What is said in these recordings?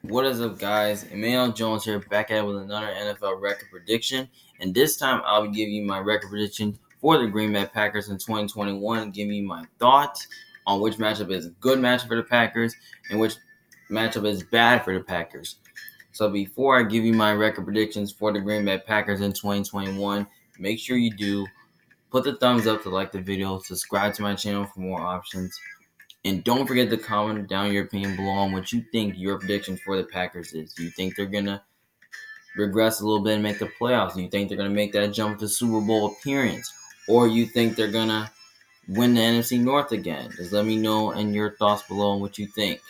What is up, guys? Emmanuel Jones here, back at it with another NFL record prediction. And this time, I'll be giving you my record prediction for the Green Bay Packers in 2021, giving you my thoughts on which matchup is a good matchup for the Packers and which matchup is bad for the Packers. So before I give you my record predictions for the Green Bay Packers in 2021, make sure you do put the thumbs up to like the video, subscribe to my channel for more options. And don't forget to comment down your opinion below on what you think your prediction for the Packers is. Do you think they're going to regress a little bit and make the playoffs? Do you think they're going to make that jump to Super Bowl appearance? Or you think they're going to win the NFC North again? Just let me know in your thoughts below on what you think.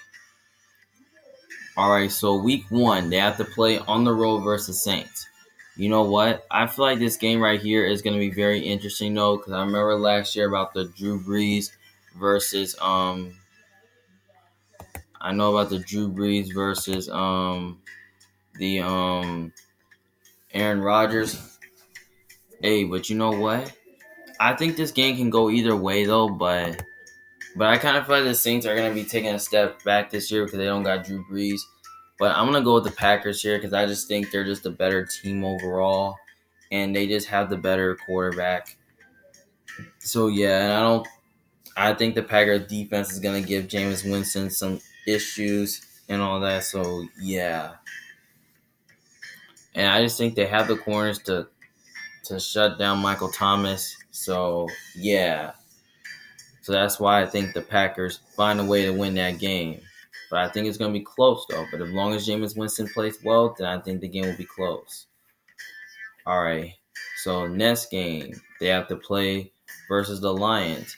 All right, so week 1, they have to play on the road versus Saints. You know what? I feel like this game right here is going to be very interesting, though, because I remember last year about the Drew Brees versus I know about the Drew Brees versus the Aaron Rodgers. Hey, but you know what? I think this game can go either way though, but I kind of feel like the Saints are gonna be taking a step back this year because they don't got Drew Brees. But I'm gonna go with the Packers here because I just think they're just a better team overall, and they just have the better quarterback. So yeah, and I think the Packers defense is gonna give Jameis Winston some issues and all that. So yeah. And I just think they have the corners to shut down Michael Thomas. So yeah. So that's why I think the Packers find a way to win that game. But I think it's gonna be close though. But as long as Jameis Winston plays well, then I think the game will be close. Alright. So next game, they have to play versus the Lions.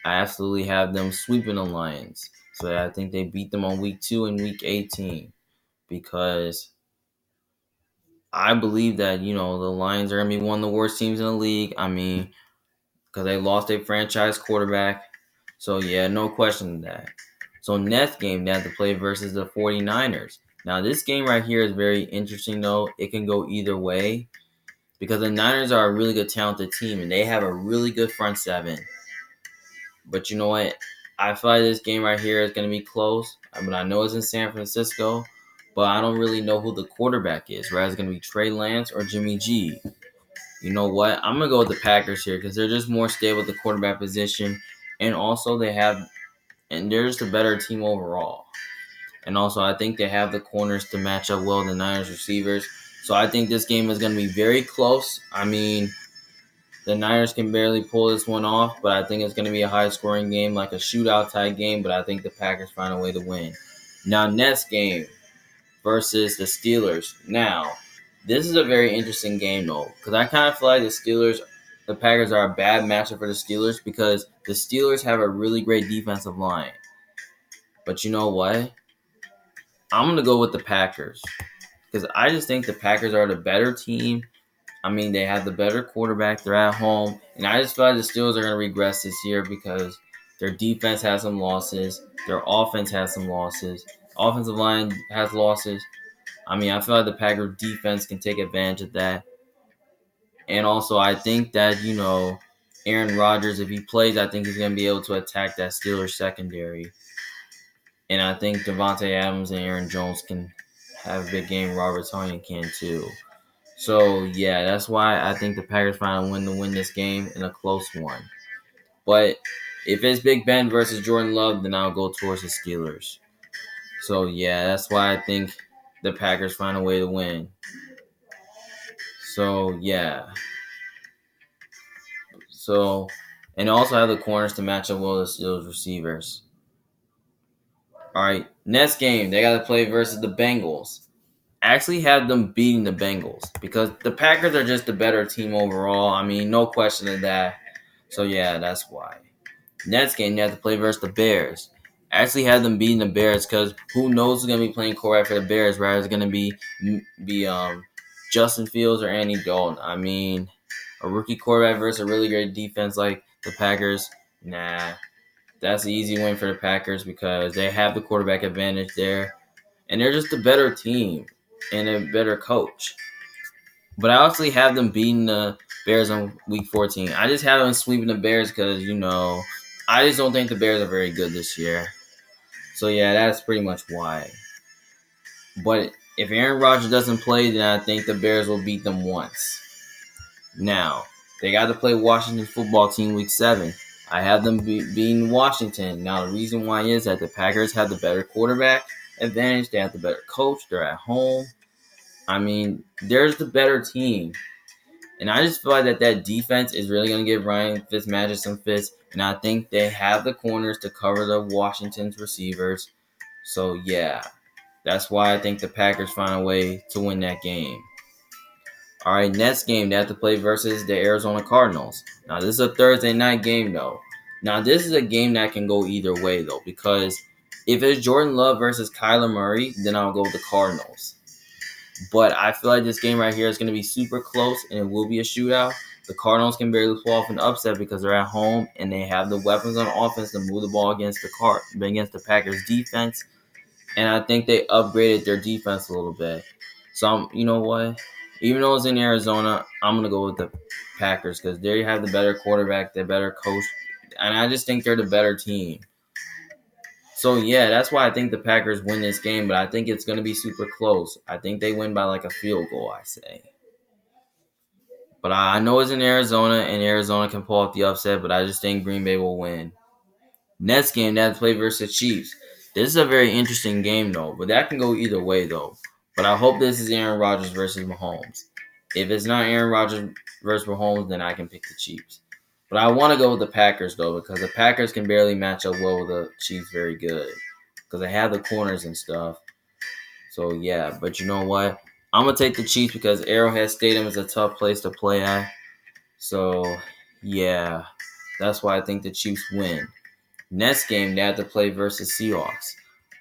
I absolutely have them sweeping the Lions. So I think they beat them on week 2 and week 18. Because I believe that, the Lions are going to be one of the worst teams in the league. I mean, because they lost a franchise quarterback. So, yeah, no question of that. So, next game, they have to play versus the 49ers. Now, this game right here is very interesting, though. It can go either way because the Niners are a really good, talented team, and they have a really good front seven. But you know what? I feel like this game right here is going to be close. But I know it's in San Francisco. But I don't really know who the quarterback is, right? It's going to be Trey Lance or Jimmy G. You know what? I'm going to go with the Packers here because they're just more stable at the quarterback position. And also they're just a better team overall. And also I think they have the corners to match up well with the Niners receivers. So I think this game is going to be very close. I mean, the Niners can barely pull this one off, but I think it's going to be a high-scoring game, like a shootout-type game. But I think the Packers find a way to win. Now, next game versus the Steelers. Now, this is a very interesting game, though, because I kind of feel like the Packers are a bad matchup for the Steelers because the Steelers have a really great defensive line. But you know what? I'm going to go with the Packers because I just think the Packers are the better team. I mean, they have the better quarterback. They're at home. And I just feel like the Steelers are going to regress this year because their defense has some losses. Their offense has some losses. Offensive line has losses. I mean, I feel like the Packers defense can take advantage of that. And also, I think that, Aaron Rodgers, if he plays, I think he's going to be able to attack that Steelers secondary. And I think Devontae Adams and Aaron Jones can have a big game. Robert Tonyan can too. So, yeah, that's why I think the Packers find a win to win this game in a close one. But if it's Big Ben versus Jordan Love, then I'll go towards the Steelers. So, yeah, that's why I think the Packers find a way to win. So, yeah. So, and also have the corners to match up well with the Steelers receivers. All right, next game, they got to play versus the Bengals. I actually have them beating the Bengals because the Packers are just a better team overall. I mean, no question of that. So, yeah, that's why. Next game, they have to play versus the Bears. I actually have them beating the Bears because who knows who's going to be playing quarterback for the Bears, right? It's going to be Justin Fields or Andy Dalton. I mean, a rookie quarterback versus a really great defense like the Packers, nah. That's an easy win for the Packers because they have the quarterback advantage there. And they're just a better team and a better coach. But I actually have them beating the Bears on week 14. I just have them sweeping the Bears because, I just don't think the Bears are very good this year. So, yeah, that's pretty much why. But if Aaron Rodgers doesn't play, then I think the Bears will beat them once. Now, they got to play Washington football team week 7. I have them beating Washington. Now, the reason why is that the Packers have the better quarterback advantage. They have the better coach. They're at home. I mean, there's the better team. And I just feel like that defense is really going to give Ryan Fitzmagic some fits. And I think they have the corners to cover the Washington's receivers. So, yeah, that's why I think the Packers find a way to win that game. All right, next game, they have to play versus the Arizona Cardinals. Now, this is a Thursday night game, though. Now, this is a game that can go either way, though, because if it's Jordan Love versus Kyler Murray, then I'll go with the Cardinals. But I feel like this game right here is going to be super close, and it will be a shootout. The Cardinals can barely pull off an upset because they're at home, and they have the weapons on offense to move the ball against the Packers defense. And I think they upgraded their defense a little bit. So, you know what? Even though it's in Arizona, I'm going to go with the Packers because they have the better quarterback, the better coach, and I just think they're the better team. So, yeah, that's why I think the Packers win this game, but I think it's going to be super close. I think they win by like a field goal, I say. But I know it's in Arizona, and Arizona can pull off the upset, but I just think Green Bay will win. Next game, they have to play versus the Chiefs. This is a very interesting game, though, but that can go either way, though. But I hope this is Aaron Rodgers versus Mahomes. If it's not Aaron Rodgers versus Mahomes, then I can pick the Chiefs. But I want to go with the Packers, though, because the Packers can barely match up well with the Chiefs very good. Because they have the corners and stuff. So, yeah. But you know what? I'm going to take the Chiefs because Arrowhead Stadium is a tough place to play at. So, yeah. That's why I think the Chiefs win. Next game, they have to play versus Seahawks.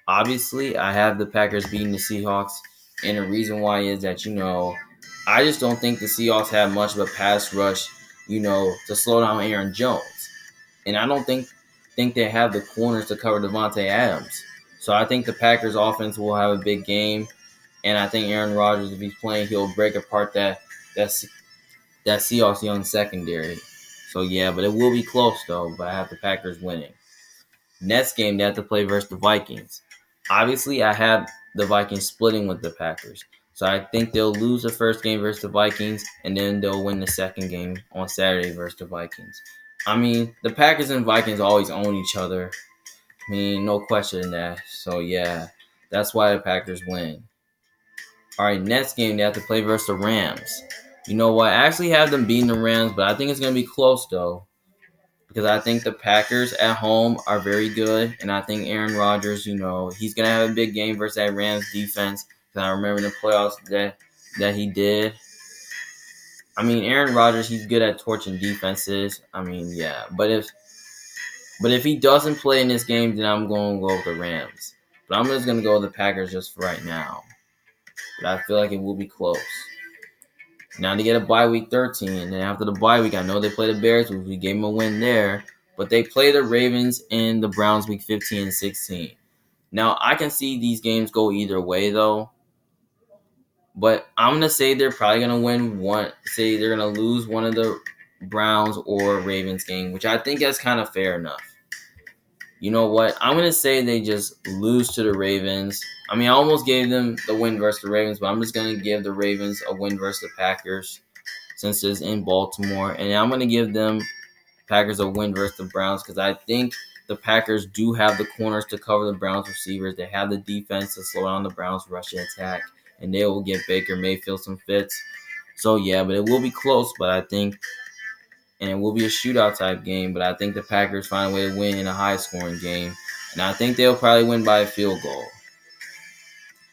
Obviously, I have the Packers beating the Seahawks. And the reason why is that, I just don't think the Seahawks have much of a pass rush, to slow down Aaron Jones. And I don't think they have the corners to cover Devontae Adams. So I think the Packers offense will have a big game. And I think Aaron Rodgers, if he's playing, he'll break apart that Seahawks young secondary. So yeah, but it will be close though. But I have the Packers winning. Next game, they have to play versus the Vikings. Obviously, I have the Vikings splitting with the Packers. So I think they'll lose the first game versus the Vikings, and then they'll win the second game on Saturday versus the Vikings. I mean, the Packers and Vikings always own each other. I mean, no question in that. So, yeah, that's why the Packers win. All right, next game, they have to play versus the Rams. You know what? I actually have them beating the Rams, but I think it's going to be close, though. Because I think the Packers at home are very good. And I think Aaron Rodgers, he's going to have a big game versus that Rams defense. Because I remember in the playoffs that he did. I mean, Aaron Rodgers, he's good at torching defenses. I mean, yeah. But if he doesn't play in this game, then I'm going to go with the Rams. But I'm just going to go with the Packers just for right now. But I feel like it will be close. Now they get a bye week 13, and then after the bye week, I know they play the Bears, which we gave them a win there, but they play the Ravens and the Browns week 15 and 16. Now I can see these games go either way though, but I'm gonna say they're probably gonna win one. Say they're gonna lose one of the Browns or Ravens game, which I think is kind of fair enough. You know what? I'm going to say they just lose to the Ravens. I mean, I almost gave them the win versus the Ravens, but I'm just going to give the Ravens a win versus the Packers since it's in Baltimore. And I'm going to give them Packers a win versus the Browns because I think the Packers do have the corners to cover the Browns receivers. They have the defense to slow down the Browns rushing attack. And they will get Baker Mayfield some fits. So, yeah, but it will be close, but I think and it will be a shootout type game, but I think the Packers find a way to win in a high-scoring game, and I think they'll probably win by a field goal.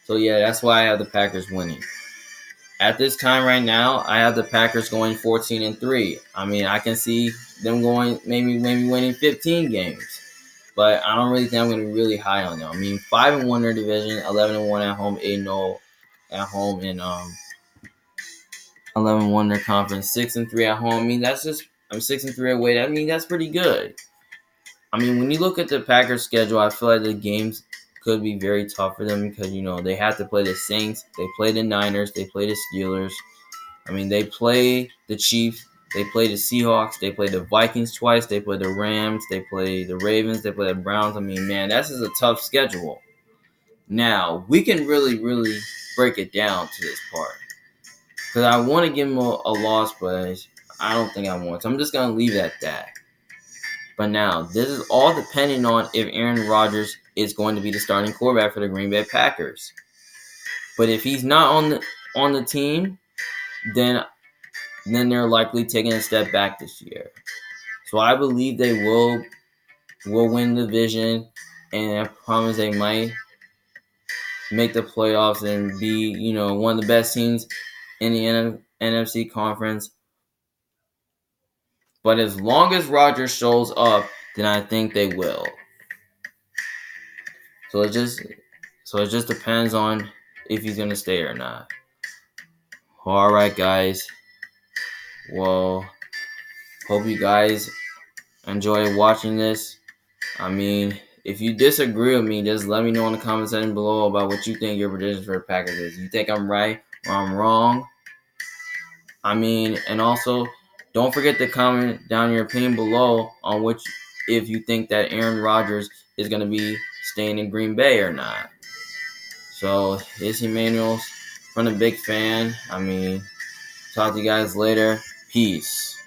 So, yeah, that's why I have the Packers winning. At this time right now, I have the Packers going 14-3. I mean, I can see them going maybe winning 15 games, but I don't really think I'm going to be really high on them. I mean, 5-1 in their division, 11-1 at home, 8-0 at home, and 11-1 their conference, 6-3 at home. I mean, that's just I'm 6-3 away. I mean, that's pretty good. I mean, when you look at the Packers' schedule, I feel like the games could be very tough for them because, they have to play the Saints, they play the Niners, they play the Steelers. I mean, they play the Chiefs, they play the Seahawks, they play the Vikings twice, they play the Rams, they play the Ravens, they play the Browns. I mean, man, that's just a tough schedule. Now, we can really, really break it down to this part. Because I want to give him a loss, but I don't think I want. So I'm just going to leave it at that. But now, this is all depending on if Aaron Rodgers is going to be the starting quarterback for the Green Bay Packers. But if he's not on the team, then they're likely taking a step back this year. So I believe they will win the division, and I promise they might make the playoffs and be, one of the best teams in the NFC conference. But as long as Rodgers shows up, then I think they will. So it just depends on if he's gonna stay or not. All right, guys. Well, hope you guys enjoy watching this. I mean, if you disagree with me, just let me know in the comment section below about what you think your prediction for the Packers is. You think I'm right or I'm wrong? I mean, and also, don't forget to comment down your opinion below on if you think that Aaron Rodgers is going to be staying in Green Bay or not. So, it's Emmanuel from the Big Fan. I mean, talk to you guys later. Peace.